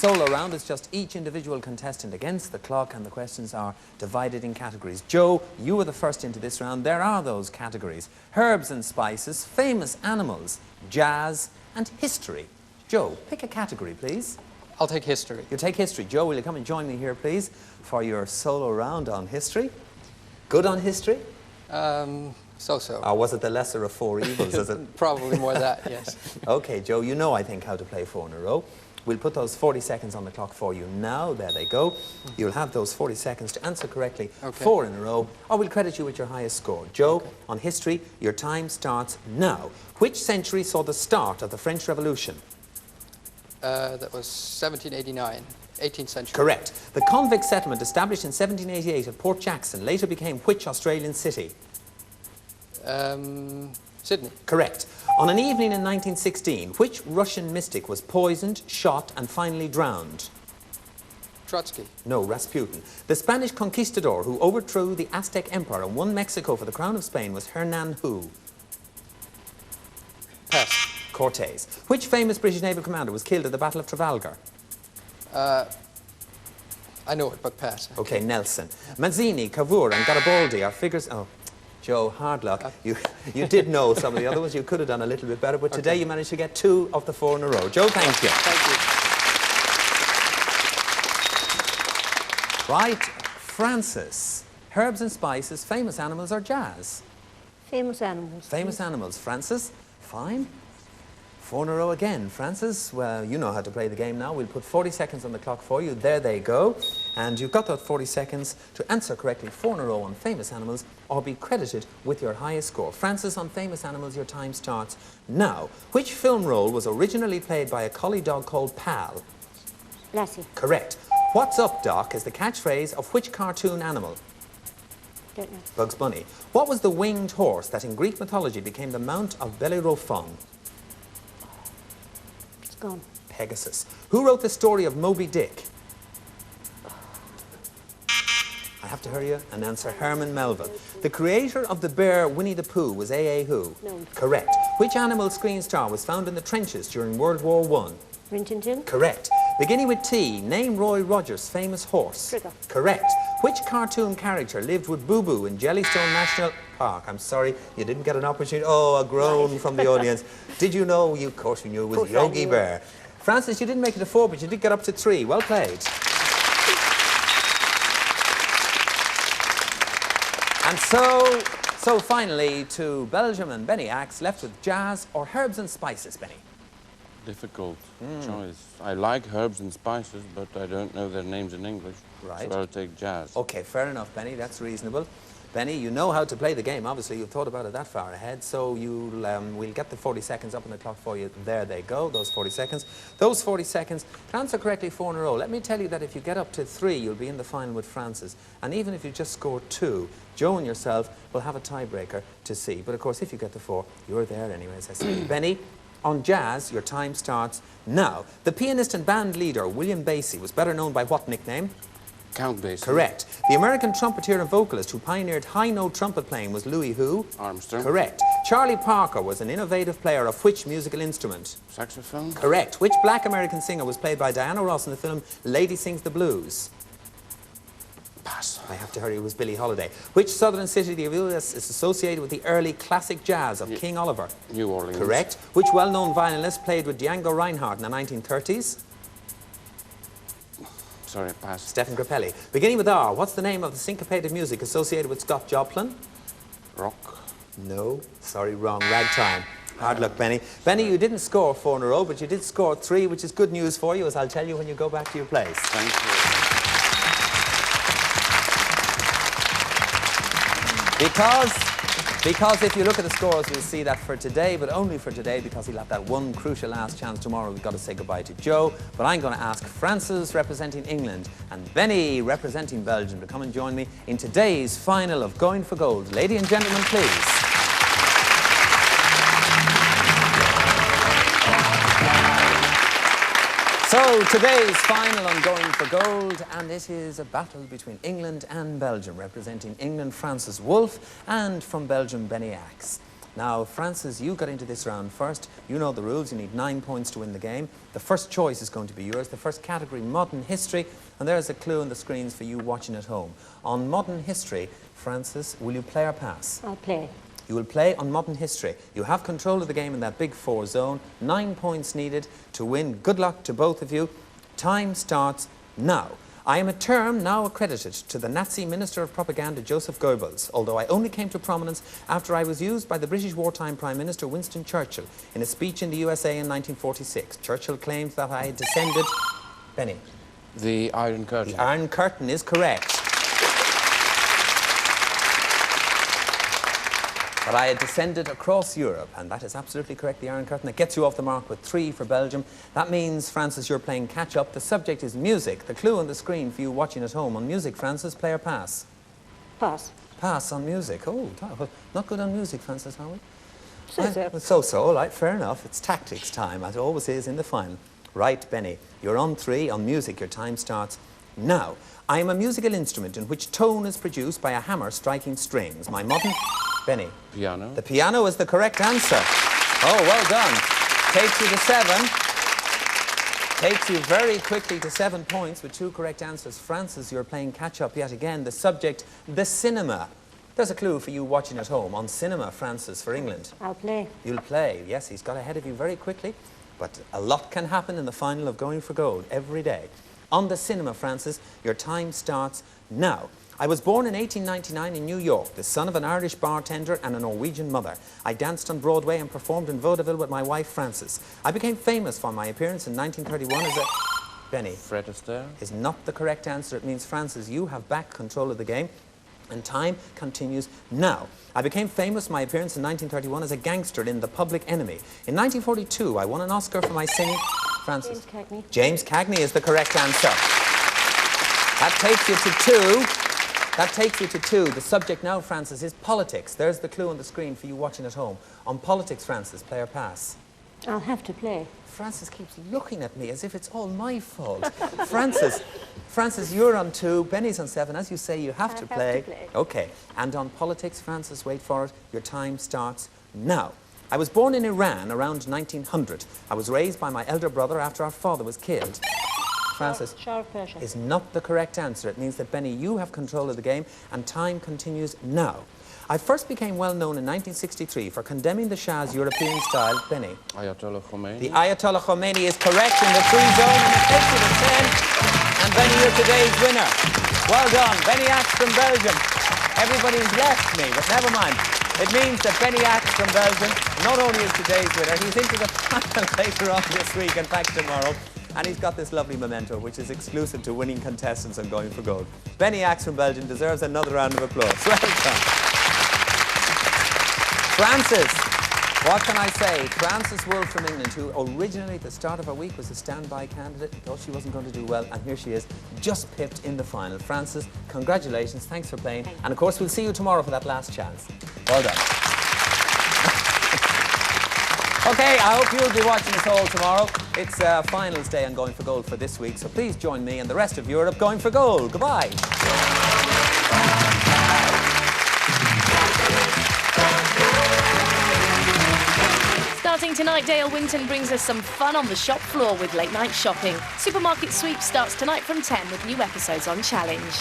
solo round is just each individual contestant against the clock, and the questions are divided in categories. Joe, you were the first into this round. There are those categories: herbs and spices, famous animals, jazz, and history. Joe, pick a category, please. I'll take history. You take history. Joe, will you come and join me here, please, for your solo round on history? Good on history? So-so. Or was it the lesser of four evils? Is it? Probably more that, yes. Okay, Joe, you know, I think, how to play four in a row. We'll put those 40 seconds on the clock for you now. There they go. You'll have those 40 seconds to answer correctly, four in a row, or we'll credit you with your highest score. Joe, on history, your time starts now. Which century saw the start of the French Revolution? That was 1789, 18th century. Correct. The convict settlement established in 1788 at Port Jackson later became which Australian city? Sydney. Correct. On an evening in 1916, which Russian mystic was poisoned, shot, and finally drowned? Trotsky. No, Rasputin. The Spanish conquistador who overthrew the Aztec Empire and won Mexico for the crown of Spain was Hernan who? Pass. Cortes. Which famous British naval commander was killed at the Battle of Trafalgar? I know it, but pass. Okay, Nelson. Mazzini, Cavour, and Garibaldi are figures... Oh, Joe, hard luck. You did know some of the other ones. You could have done a little bit better, but today you managed to get 2 of the 4 in a row. Joe, thank you. Thank you. Right, Francis. Herbs and spices, famous animals, or jazz? Famous animals. Famous animals. Francis, fine. 4 in a row again. Francis, well, you know how to play the game now. We'll put 40 seconds on the clock for you. There they go. And you've got those 40 seconds to answer correctly 4 in a row on famous animals, or be credited with your highest score. Francis, on famous animals, your time starts now. Which film role was originally played by a collie dog called Pal? Lassie. Correct. What's up, Doc, is the catchphrase of which cartoon animal? Don't know. Bugs Bunny. What was the winged horse that in Greek mythology became the mount of Bellerophon? It's gone. Pegasus. Who wrote the story of Moby Dick? I have to hurry you and answer. Herman Melville. The creator of the bear Winnie the Pooh was A.A. who? No. Correct. Which animal screen star was found in the trenches during World War I? Rin Tin Tin. Correct. Beginning with T, name Roy Rogers' famous horse. Trigger. Correct. Which cartoon character lived with Boo Boo in Jellystone National Park? I'm sorry, you didn't get an opportunity. Oh, a groan from the audience. Did you know? Of course you knew it was Yogi Bear. Francis, you didn't make it to 4, but you did get up to 3. Well played. And so finally, to Belgium and Benny Axe, left with jazz or herbs and spices, Benny? Difficult choice. I like herbs and spices, but I don't know their names in English. Right. So I'll take jazz. Okay, fair enough, Benny. That's reasonable. Benny, you know how to play the game. Obviously, you've thought about it that far ahead. So we'll get the 40 seconds up on the clock for you. There they go, those 40 seconds. Those 40 seconds, to answer correctly 4 in a row. Let me tell you that if you get up to 3, you'll be in the final with Francis. And even if you just score 2, Joe and yourself will have a tiebreaker to see. But of course, if you get the 4, you're there anyway, as I say. Benny, on jazz, your time starts now. The pianist and band leader, William Basie, was better known by what nickname? Count Basie. Correct. The American trumpeter and vocalist who pioneered high-note trumpet playing was Louis who? Armstrong. Correct. Charlie Parker was an innovative player of which musical instrument? Saxophone. Correct. Which black American singer was played by Diana Ross in the film Lady Sings the Blues? Pass. I have to hurry, it was Billie Holiday. Which southern city of the U.S. is associated with the early classic jazz of King Oliver? New Orleans. Correct. Which well-known violinist played with Django Reinhardt in the 1930s? Sorry, pass. Stephen Grappelli. Beginning with R, what's the name of the syncopated music associated with Scott Joplin? Rock. No. Sorry, wrong. Ragtime. Hard luck, Benny. Benny, you didn't score 4 in a row, but you did score 3, which is good news for you, as I'll tell you when you go back to your place. Thank you. Because if you look at the scores, you'll see that for today, but only for today, because he'll have that one crucial last chance tomorrow, we've got to say goodbye to Joe. But I'm going to ask Francis, representing England, and Benny, representing Belgium, to come and join me in today's final of Going for Gold. Ladies and gentlemen, please. So today's final on Going for Gold, and it is a battle between England and Belgium. Representing England, Francis Wolff, and from Belgium, Benny Axe. Now, Francis, you got into this round first. You know the rules. You need 9 points to win the game. The first choice is going to be yours. The first category, modern history. And there's a clue on the screens for you watching at home. On modern history, Francis, will you play or pass? I'll play. You will play on modern history. You have control of the game in that big 4 zone. 9 points needed to win. Good luck to both of you. Time starts now. I am a term now accredited to the Nazi Minister of Propaganda, Joseph Goebbels, although I only came to prominence after I was used by the British wartime Prime Minister Winston Churchill in a speech in the USA in 1946. Churchill claimed that I had descended... Benny. The Iron Curtain. The Iron Curtain is correct. But I had descended across Europe, and that is absolutely correct, the Iron Curtain. That gets you off the mark with 3 for Belgium. That means, Francis, you're playing catch-up. The subject is music. The clue on the screen for you watching at home on music, Francis, play or pass? Pass. Pass on music. Oh, not good on music, Francis, are we? So-so. So-so, all right, fair enough. It's tactics time, as it always is in the final. Right, Benny, you're on 3. On music, your time starts now. I am a musical instrument in which tone is produced by a hammer striking strings. My modern... Benny. Piano. The piano is the correct answer. Oh, well done. Takes you to 7. Takes you very quickly to 7 points with 2 correct answers. Francis, you're playing catch-up yet again. The subject, the cinema. There's a clue for you watching at home. On cinema, Francis, for England. I'll play. You'll play. Yes, he's got ahead of you very quickly. But a lot can happen in the final of Going for Gold every day. On the cinema, Francis, your time starts now. I was born in 1899 in New York, the son of an Irish bartender and a Norwegian mother. I danced on Broadway and performed in vaudeville with my wife, Frances. I became famous for my appearance in 1931 as a... Benny. Fred Astaire. Is not the correct answer. It means, Frances, you have back control of the game. And time continues now. I became famous for my appearance in 1931 as a gangster in The Public Enemy. In 1942, I won an Oscar for my singing... Frances. James Cagney. James Cagney is the correct answer. That takes you to 2. That takes you to 2. The subject now, Francis, is politics. There's the clue on the screen for you watching at home. On politics, Francis, play or pass? I'll have to play. Francis keeps looking at me as if it's all my fault. Francis, you're on 2. Benny's on 7. As you say, you have to play. Okay. And on politics, Francis, wait for it. Your time starts now. I was born in Iran around 1900. I was raised by my elder brother after our father was killed. Francis, Shah of Persia. is not the correct answer. It means that, Benny, you have control of the game, and time continues now. I first became well known in 1963 for condemning the Shah's European style. Benny. Ayatollah Khomeini. The Ayatollah Khomeini is correct in the 3 zone, and it takes you to 10. And Benny, you're today's winner. Well done. Benny Axe from Belgium. Everybody's left me, but never mind. It means that Benny Axe from Belgium not only is today's winner, he's into the final later on this week and back tomorrow. And he's got this lovely memento, which is exclusive to winning contestants and Going for Gold. Benny Axe from Belgium deserves another round of applause. Well done. Francis, what can I say? Frances Wolfe from England, who originally at the start of her week was a standby candidate, thought she wasn't going to do well, and here she is, just pipped in the final. Frances, congratulations, thanks for playing. And of course, we'll see you tomorrow for that last chance. Well done. Okay, I hope you'll be watching us all tomorrow. It's finals day on Going for Gold for this week, so please join me and the rest of Europe going for gold. Goodbye. Starting tonight, Dale Winton brings us some fun on the shop floor with late night shopping. Supermarket Sweep starts tonight from 10 with new episodes on Challenge.